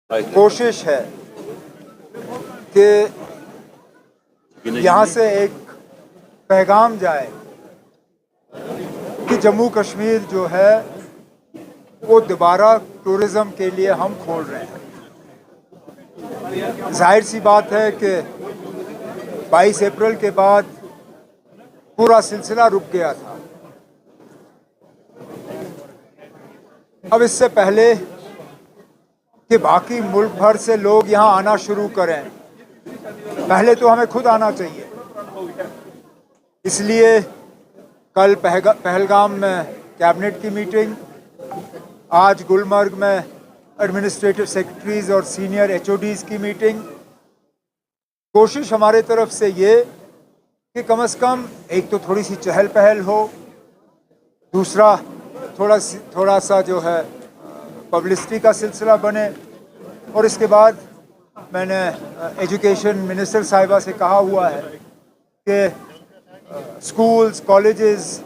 कोशिश है कि यहाँ से एक पैगाम जाए कि जम्मू कश्मीर जो है वो दोबारा टूरिज़्म के लिए हम खोल रहे हैं। जाहिर सी बात है कि 22 अप्रैल के बाद पूरा सिलसिला रुक गया था। अब इससे पहले कि बाकी मुल्क भर से लोग यहाँ आना शुरू करें, पहले तो हमें खुद आना चाहिए। इसलिए कल पहलगाम में कैबिनेट की मीटिंग, आज गुलमर्ग में एडमिनिस्ट्रेटिव सेक्रेटरीज और सीनियर एचओडीज़ की मीटिंग। कोशिश हमारे तरफ से ये कि कम से कम एक तो थोड़ी सी चहल पहल हो, दूसरा थोड़ा सा जो है पब्लिसिटी का सिलसिला बने। और इसके बाद मैंने एजुकेशन मिनिस्टर साहिबा से कहा हुआ है कि स्कूल्स, कॉलेजेस,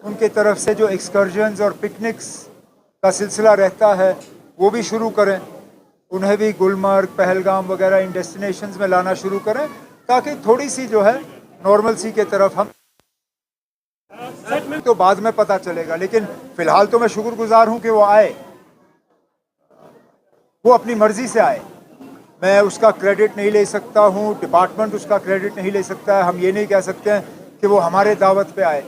उनके तरफ से जो एक्सकर्जन्स और पिकनिक्स का सिलसिला रहता है वो भी शुरू करें, उन्हें भी गुलमर्ग, पहलगाम वगैरह इन डेस्टिनेशंस में लाना शुरू करें, ताकि थोड़ी सी जो है नॉर्मलसी के तरफ हम तो बाद में पता चलेगा। लेकिन फ़िलहाल तो मैं शुक्रगुजार हूं कि वो आए, वो अपनी मर्ज़ी से आए। मैं उसका क्रेडिट नहीं ले सकता हूं, डिपार्टमेंट उसका क्रेडिट नहीं ले सकता है। हम ये नहीं कह सकते हैं कि वो हमारे दावत पे आए।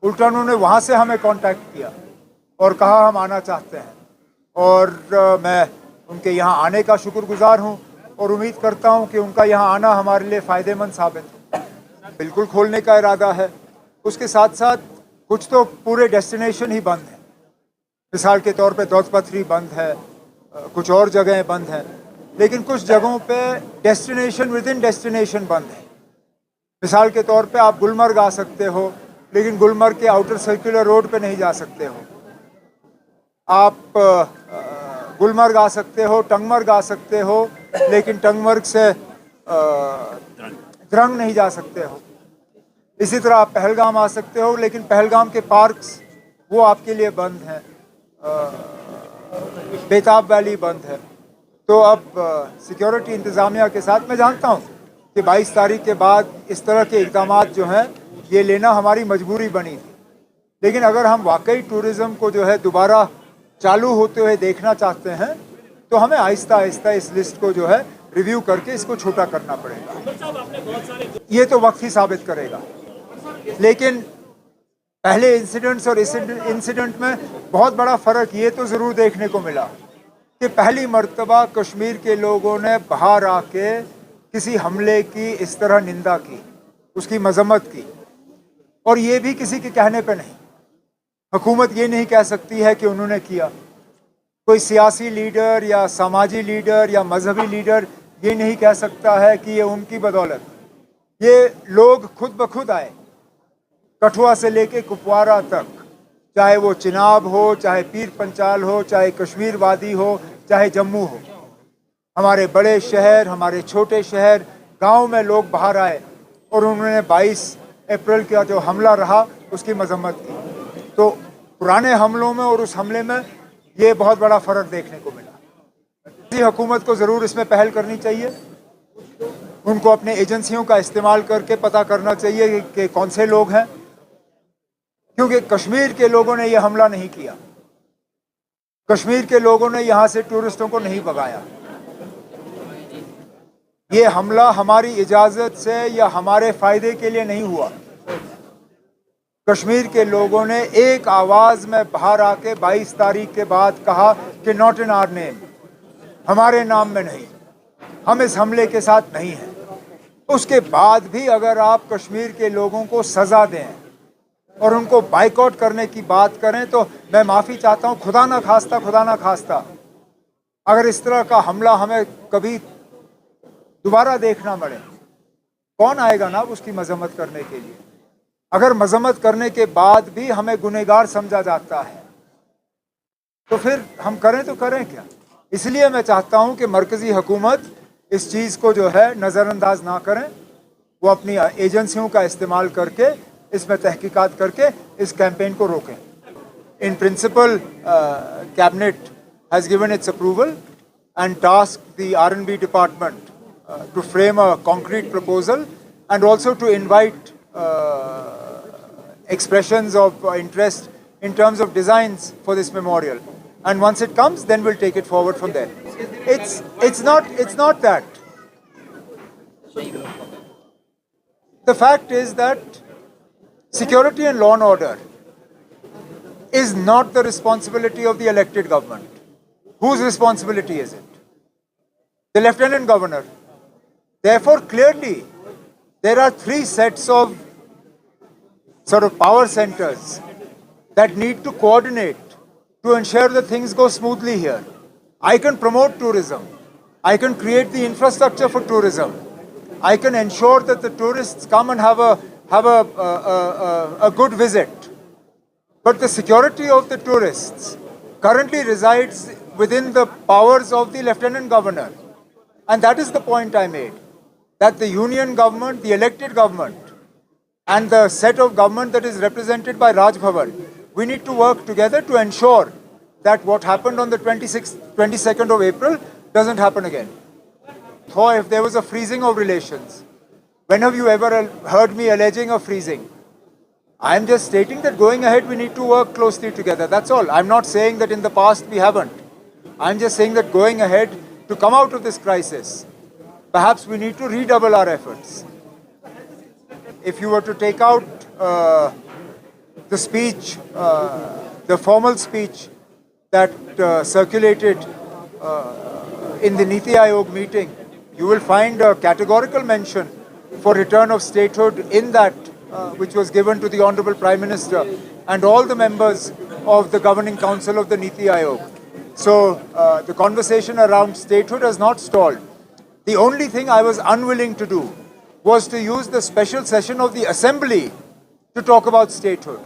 उल्टा उन्होंने वहाँ से हमें कांटेक्ट किया और कहा हम आना चाहते हैं, और मैं उनके यहाँ आने का शुक्रगुजार हूँ और उम्मीद करता हूँ कि उनका यहाँ आना हमारे लिए फ़ायदेमंद साबित हो। बिल्कुल खोलने का इरादा है। उसके साथ साथ कुछ तो पूरे डेस्टिनेशन ही बंद हैं। मिसाल के तौर पे दौद पथरी बंद है, कुछ और जगहें बंद हैं, लेकिन कुछ जगहों पे डेस्टिनेशन विद इन डेस्टिनेशन बंद है। मिसाल के तौर पे आप गुलमर्ग आ सकते हो, लेकिन गुलमर्ग के आउटर सर्कुलर रोड पे नहीं जा सकते हो। आप गुलमर्ग आ सकते हो, टंगमर्ग आ सकते हो, लेकिन टंगमर्ग से द्रंग नहीं जा सकते हो। इसी तरह आप पहलगाम आ सकते हो, लेकिन पहलगाम के पार्क्स वो आपके लिए बंद हैं। बेताब वैली बंद है। तो अब सिक्योरिटी इंतज़ामिया के साथ मैं जानता हूँ कि 22 तारीख के बाद इस तरह के इक़दाम जो हैं ये लेना हमारी मजबूरी बनी थी। लेकिन अगर हम वाकई टूरिज़्म को जो है दोबारा चालू होते हुए देखना चाहते हैं तो हमें आहिस्ता आहिस्ता इस लिस्ट को जो है रिव्यू करके इसको छोटा करना पड़ेगा। ये तो वक्त ही साबित करेगा। लेकिन पहले इंसिडेंट्स और इस इंसिडेंट में बहुत बड़ा फ़र्क ये तो ज़रूर देखने को मिला कि पहली मर्तबा कश्मीर के लोगों ने बाहर आके किसी हमले की इस तरह निंदा की, उसकी मजम्मत की, और ये भी किसी के कहने पे नहीं। हुकूमत ये नहीं कह सकती है कि उन्होंने किया। कोई सियासी लीडर या समाजी लीडर या मजहबी लीडर ये नहीं कह सकता है कि ये उनकी बदौलत। ये लोग खुद ब खुद आए, कठुआ से लेके कुपवारा तक, चाहे वो चिनाब हो, चाहे पीर पंचाल हो, चाहे कश्मीर वादी हो, चाहे जम्मू हो। हमारे बड़े शहर, हमारे छोटे शहर, गांव में लोग बाहर आए और उन्होंने 22 अप्रैल का जो हमला रहा उसकी मजम्मत की। तो पुराने हमलों में और उस हमले में ये बहुत बड़ा फ़र्क देखने को मिला। हुकूमत को ज़रूर इसमें पहल करनी चाहिए। उनको अपने एजेंसियों का इस्तेमाल करके पता करना चाहिए कि कौन से लोग हैं, क्योंकि कश्मीर के लोगों ने यह हमला नहीं किया। कश्मीर के लोगों ने यहाँ से टूरिस्टों को नहीं भगाया। ये हमला हमारी इजाज़त से या हमारे फ़ायदे के लिए नहीं हुआ। कश्मीर के लोगों ने एक आवाज़ में बाहर आके 22 तारीख के बाद कहा कि नॉट इन आवर नेम, हमारे नाम में नहीं, हम इस हमले के साथ नहीं हैं। उसके बाद भी अगर आप कश्मीर के लोगों को सज़ा दें और उनको बाइकआउट करने की बात करें तो मैं माफ़ी चाहता हूँ। खुदा ना खास्ता अगर इस तरह का हमला हमें कभी दोबारा देखना पड़े, कौन आएगा ना उसकी मजम्मत करने के लिए। अगर मजम्मत करने के बाद भी हमें गुनहगार समझा जाता है तो फिर हम करें तो करें क्या। इसलिए मैं चाहता हूँ कि मरकज़ी हुकूमत इस चीज़ को जो है नज़रअंदाज ना करें, वो अपनी एजेंसियों का इस्तेमाल करके इसमें तहकीकात करके इस कैंपेन को रोकें। In principle cabinet has given it's approval and tasked the R&B department to frame a concrete proposal and also to invite expressions of interest in terms of designs for this memorial. And once it comes, then we'll take it forward from there. It's not that. The fact is that security and law and order is not the responsibility of the elected government. Whose responsibility is it? The Lieutenant Governor. Therefore, clearly, there are three sets of sort of power centers that need to coordinate to ensure that things go smoothly here. I can promote tourism. I can create the infrastructure for tourism. I can ensure that the tourists come and have a good visit. But the security of the tourists currently resides within the powers of the Lieutenant Governor. And that is the point I made. That the union government, the elected government, and the set of government that is represented by Raj Bhavan, we need to work together to ensure that what happened on the 22nd of April doesn't happen again. So if there was a freezing of relations, when have you ever heard me alleging a freezing? I'm just stating that going ahead we need to work closely together. That's all. I'm not saying that in the past we haven't. I'm just saying that going ahead to come out of this crisis, perhaps we need to redouble our efforts. If you were to take out the speech, the formal speech that circulated in the Niti Aayog meeting, you will find a categorical mention for return of statehood in that which was given to the Honorable Prime Minister and all the members of the Governing Council of the Niti Aayog. So the conversation around statehood has not stalled. The only thing I was unwilling to do was to use the special session of the Assembly to talk about statehood.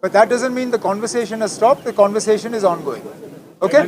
But that doesn't mean the conversation has stopped. The conversation is ongoing. Okay?